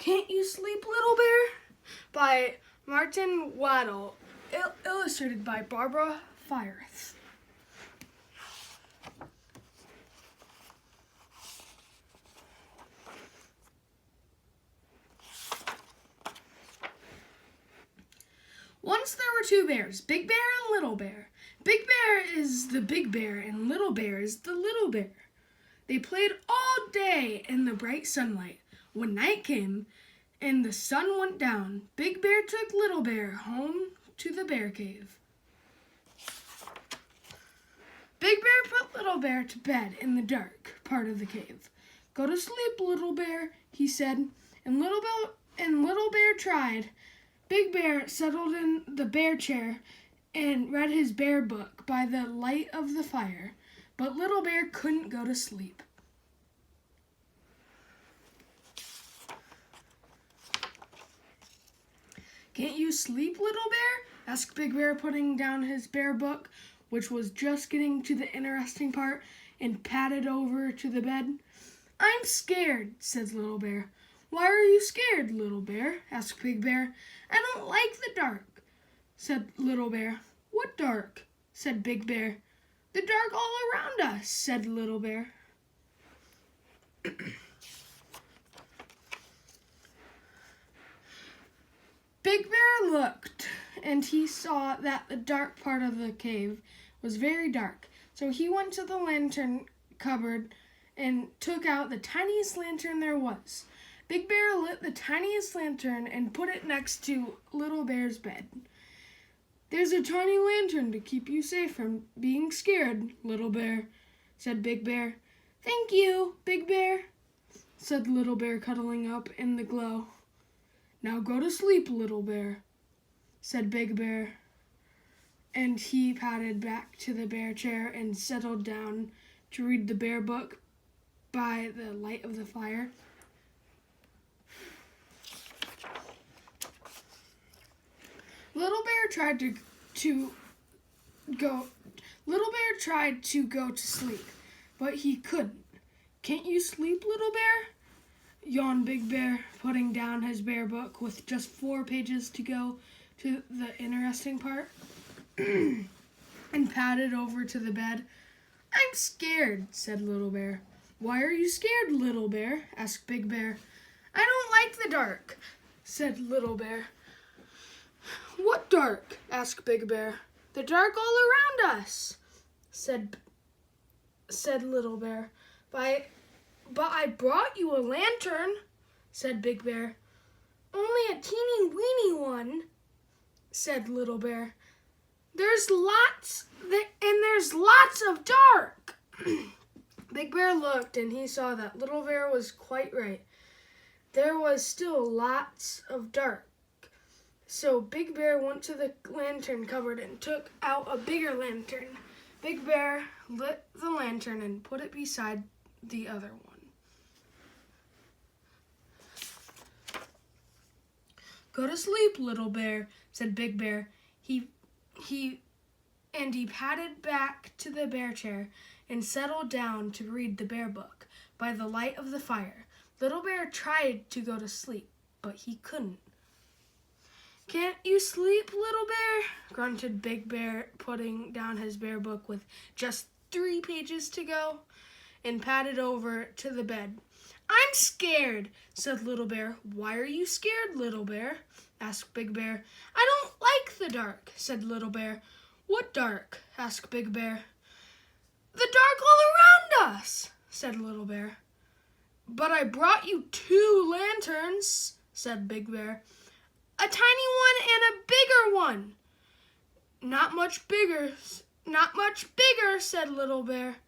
Can't You Sleep, Little Bear? By Martin Waddell, illustrated by Barbara Firth. Once there were two bears, Big Bear and Little Bear. Big Bear is the big bear and Little Bear is the little bear. They played all day in the bright sunlight. When night came and the sun went down, Big Bear took Little Bear home to the bear cave. Big Bear put Little Bear to bed in the dark part of the cave. "Go to sleep, Little Bear," he said, and Little Bear tried. Big Bear settled in the bear chair and read his bear book by the light of the fire, but Little Bear couldn't go to sleep. "Can't you sleep, Little Bear?" asked Big Bear, putting down his bear book, which was just getting to the interesting part, and padded over to the bed. "I'm scared," said Little Bear. "Why are you scared, Little Bear?" asked Big Bear. "I don't like the dark," said Little Bear. "What dark?" said Big Bear. "The dark all around us," said Little Bear. Big Bear looked, and he saw that the dark part of the cave was very dark. So he went to the lantern cupboard and took out the tiniest lantern there was. Big Bear lit the tiniest lantern and put it next to Little Bear's bed. "There's a tiny lantern to keep you safe from being scared, Little Bear," said Big Bear. "Thank you, Big Bear," said Little Bear, cuddling up in the glow. "Now go to sleep, Little Bear," said Big Bear, and he padded back to the bear chair and settled down to read the bear book by the light of the fire. Little Bear tried to go to sleep, but he couldn't. "Can't you sleep, Little Bear?" yawned Big Bear, putting down his bear book with just 4 pages to go to the interesting part, and padded over to the bed. "I'm scared," said Little Bear. "Why are you scared, Little Bear?" asked Big Bear. "I don't like the dark," said Little Bear. "What dark?" asked Big Bear. "The dark all around us," said Little Bear. But I brought you a lantern," said Big Bear. "Only a teeny weeny one," said Little Bear. There's lots of dark." Big Bear looked, and he saw that Little Bear was quite right. There was still lots of dark. So Big Bear went to the lantern cupboard and took out a bigger lantern. Big Bear lit the lantern and put it beside the other one. "Go to sleep, Little Bear," said Big Bear. He padded back to the bear chair and settled down to read the bear book by the light of the fire. Little Bear tried to go to sleep, but he couldn't. "Can't you sleep, Little Bear?" grunted Big Bear, putting down his bear book with just 3 pages to go, and padded over to the bed. "I'm scared," said Little Bear. "Why are you scared, Little Bear?" asked Big Bear. "I don't like the dark," said Little Bear. "What dark?" asked Big Bear. "The dark all around us," said Little Bear. "But I brought you 2 lanterns," said Big Bear. "A tiny one and a bigger one." Not much bigger," said Little Bear.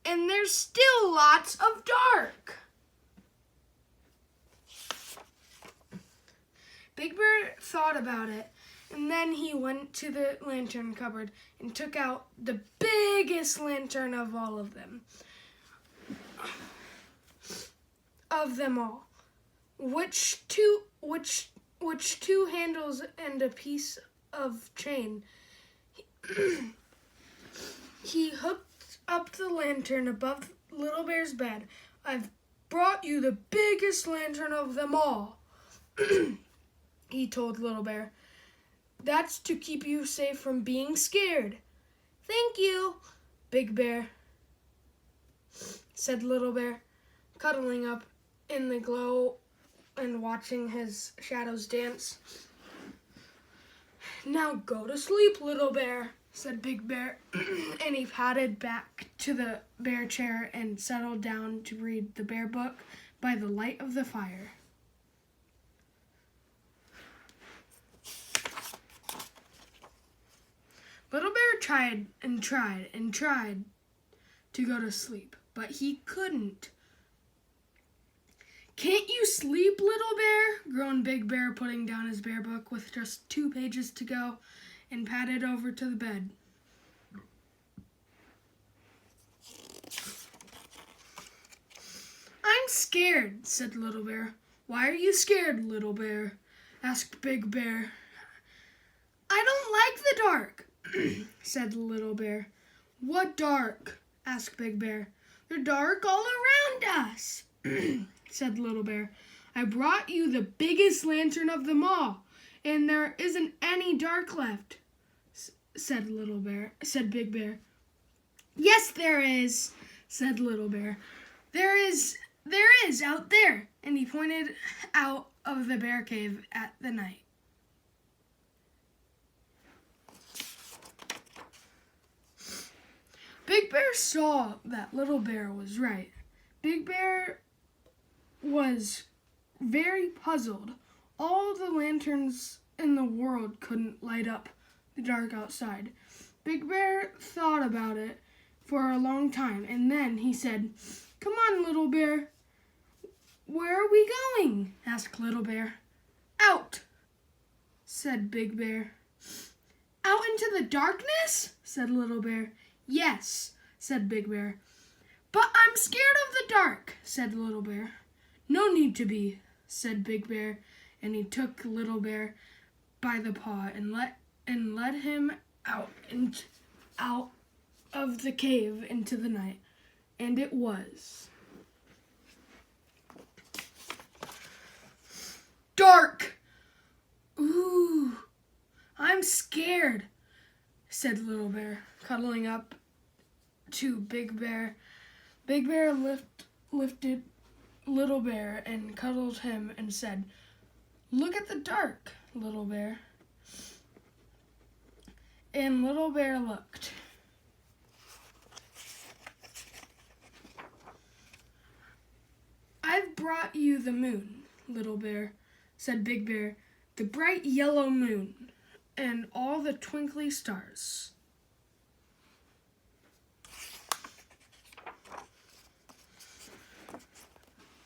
"And there's still lots of dark." Big Bear thought about it, and then he went to the lantern cupboard and took out the biggest lantern of all of them. Which two handles and a piece of chain. He hooked up the lantern above Little Bear's bed. "I've brought you the biggest lantern of them all, he told Little Bear. That's to keep you safe from being scared. Thank you, Big Bear, said Little Bear, cuddling up in the glow and watching his shadows dance. Now go to sleep, Little Bear, said Big Bear, and he padded back to the bear chair and settled down to read the bear book by the light of the fire. Little Bear tried and tried and tried to go to sleep, but he couldn't. Can't you sleep, Little Bear? Groaned Big Bear, putting down his bear book with just 2 pages to go, and padded over to the bed. I'm scared, said Little Bear. Why are you scared, Little Bear? Asked Big Bear. I don't like the dark, said Little Bear. What dark? Asked Big Bear. The dark all around us, said Little Bear. I brought you the biggest lantern of them all, and there isn't any dark left, said Big Bear. Yes, there is, said Little Bear. There is out there, and he pointed out of the bear cave at the night. Big Bear saw that Little Bear was right. Big Bear was very puzzled. All the lanterns in the world couldn't light up the dark outside. Big Bear thought about it for a long time, and then he said, Come on, Little Bear. Where are we going? Asked Little Bear. Out, said Big Bear. Out into the darkness? Said Little Bear. Yes, said Big Bear. But I'm scared of the dark, said Little Bear. No need to be, said Big Bear, and he took Little Bear by the paw and led him out of the cave into the night. And it was dark. Ooh, I'm scared, said Little Bear, cuddling up to Big Bear. Big Bear lifted Little Bear and cuddled him and said, Look at the dark, Little Bear. And Little Bear looked. I've brought you the moon, Little Bear, said Big Bear, the bright yellow moon and all the twinkly stars.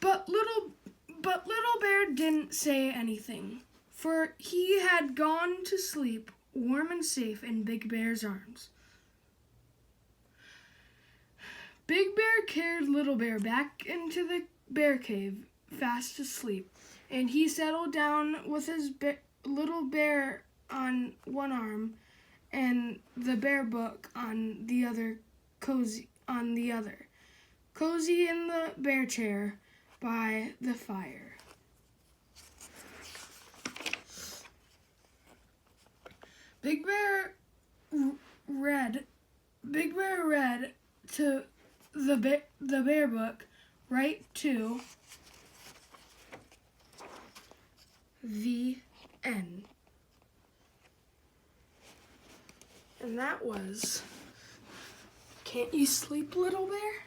But Little Bear didn't say anything, for he had gone to sleep warm and safe in Big Bear's arms. Big Bear carried Little Bear back into the bear cave, fast asleep, and he settled down with his Little Bear on one arm and the bear book on the other, cozy in the bear chair by the fire. Big Bear read to the bear book right to the end. And that was Can't You Sleep, Little Bear?